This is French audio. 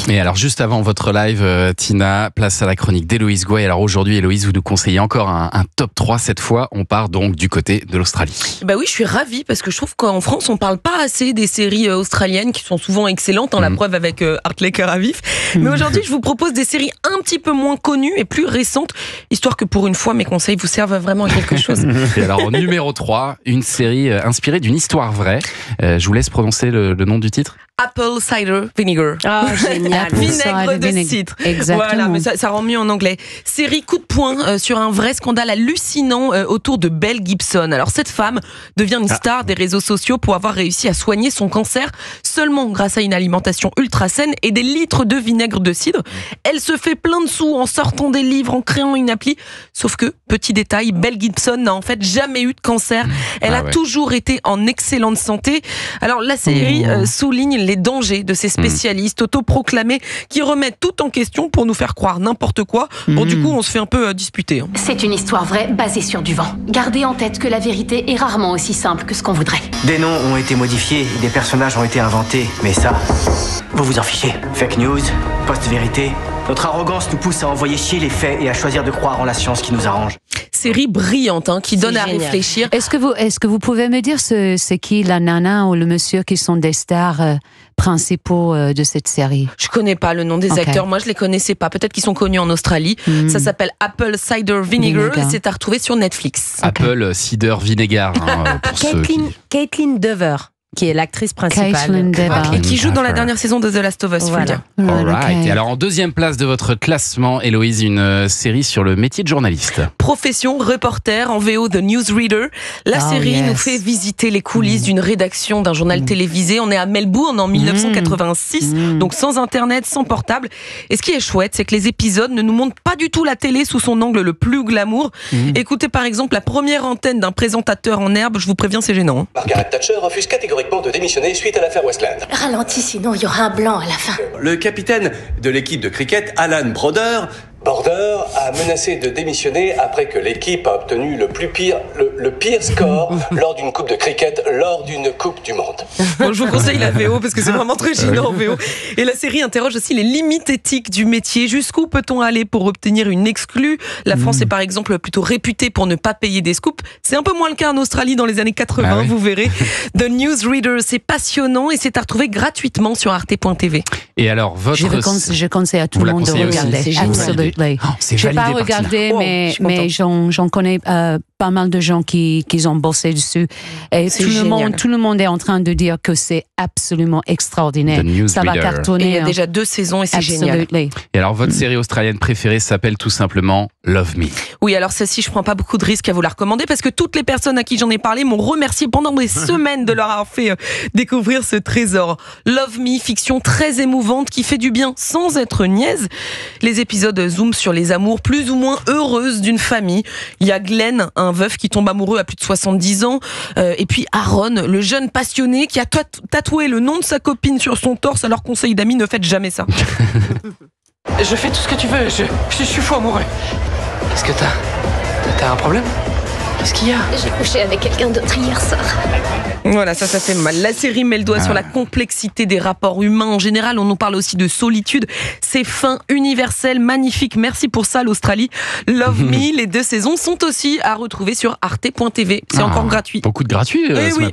Australie. Et alors juste avant votre live, Tina, place à la chronique d'Héloïse Gouet. Alors aujourd'hui, Héloïse, vous nous conseillez encore un top 3. Cette fois, on part donc du côté de l'Australie. Bah oui, je suis ravie parce que je trouve qu'en France, on parle pas assez des séries australiennes qui sont souvent excellentes. La preuve avec Hartley Cœur à vif. Mais aujourd'hui, je vous propose des séries un petit peu moins connues et plus récentes, histoire que pour une fois, mes conseils vous servent vraiment à quelque chose. Et alors, en numéro 3, une série inspirée d'une histoire vraie. Je vous laisse prononcer le nom du titre. Apple Cider Vinegar. Ah, génial. Vinaigre de cidre. Exactement. Voilà, mais ça rend mieux en anglais. Série coup de poing sur un vrai scandale hallucinant autour de Belle Gibson. Alors, cette femme devient une star des réseaux sociaux pour avoir réussi à soigner son cancer seulement grâce à une alimentation ultra saine et des litres de vinaigre de cidre. Elle se fait plein de sous en sortant des livres, en créant une appli. Sauf que, petit détail, Belle Gibson n'a en fait jamais eu de cancer. Elle a toujours été en excellente santé. Alors, la série souligne les dangers de ces spécialistes autoproclamés qui remettent tout en question pour nous faire croire n'importe quoi. Bon, du coup, on se fait un peu disputer. C'est une histoire vraie basée sur du vent. Gardez en tête que la vérité est rarement aussi simple que ce qu'on voudrait. Des noms ont été modifiés, des personnages ont été inventés, mais ça, vous vous en fichez. Fake news, post-vérité. Notre arrogance nous pousse à envoyer chier les faits et à choisir de croire en la science qui nous arrange. Série brillante qui donne à réfléchir. Est-ce que vous pouvez me dire c'est qui la nana ou le monsieur qui sont des stars principaux de cette série? Je connais pas le nom des acteurs. Moi, je les connaissais pas. Peut-être qu'ils sont connus en Australie. Ça s'appelle Apple Cider Vinegar et c'est à retrouver sur Netflix. Apple Cider Vinegar. Caitlin Dever, qui est l'actrice principale. Et qui joue dans la dernière saison de The Last of Us. Voilà. Alright. Et alors en deuxième place de votre classement, Héloïse, une série sur le métier de journaliste. Profession reporter en VO The Newsreader. La série nous fait visiter les coulisses d'une rédaction d'un journal télévisé. On est à Melbourne en 1986, donc sans internet, sans portable. Et ce qui est chouette, c'est que les épisodes ne nous montrent pas du tout la télé sous son angle le plus glamour. Écoutez par exemple la première antenne d'un présentateur en herbe. Je vous préviens, c'est gênant. Margaret Thatcher refuse catégoriquement de démissionner suite à l'affaire Westland. Ralentis, sinon il y aura un blanc à la fin. Le capitaine de l'équipe de cricket, Alan Border, a menacé de démissionner après que l'équipe a obtenu le pire score lors d'une coupe de cricket, lors d'une coupe du monde. Bon, je vous conseille la VO parce que c'est vraiment très gênant en VO. Et la série interroge aussi les limites éthiques du métier. Jusqu'où peut-on aller pour obtenir une exclue? La France est par exemple plutôt réputée pour ne pas payer des scoops. C'est un peu moins le cas en Australie dans les années 80, vous verrez. The Newsreader, c'est passionnant et c'est à retrouver gratuitement sur arte.tv. Et alors, je conseille à tout le monde de regarder. Absolument. Je n'ai pas regardé, mais j'en connais pas mal de gens qui ont bossé dessus. Et tout le monde est en train de dire que c'est absolument extraordinaire. Ça va cartonner. Et il y a déjà 2 saisons et c'est génial. Et alors, votre série australienne préférée s'appelle tout simplement Love Me. Oui, alors celle-ci, je prends pas beaucoup de risques à vous la recommander parce que toutes les personnes à qui j'en ai parlé m'ont remercié pendant des semaines de leur avoir fait découvrir ce trésor. Love Me, fiction très émouvante qui fait du bien sans être niaise. Les épisodes zooment sur les amours plus ou moins heureuses d'une famille. Il y a Glenn, un veuf qui tombe amoureux à plus de 70 ans. Et puis Aaron, le jeune passionné qui a tatoué le nom de sa copine sur son torse. Alors conseil d'amis, ne faites jamais ça. Je fais tout ce que tu veux, je suis fou amoureux. Qu'est-ce que t'as un problème? Qu'est-ce qu'il y a? J'ai couché avec quelqu'un d'autre hier soir. Voilà, ça fait mal. La série met le doigt sur la complexité des rapports humains en général. On nous parle aussi de solitude. C'est fin, universel, magnifique. Merci pour ça, l'Australie. Love Me, les 2 saisons sont aussi à retrouver sur arte.tv. C'est encore gratuit. Beaucoup de gratuit ce matin.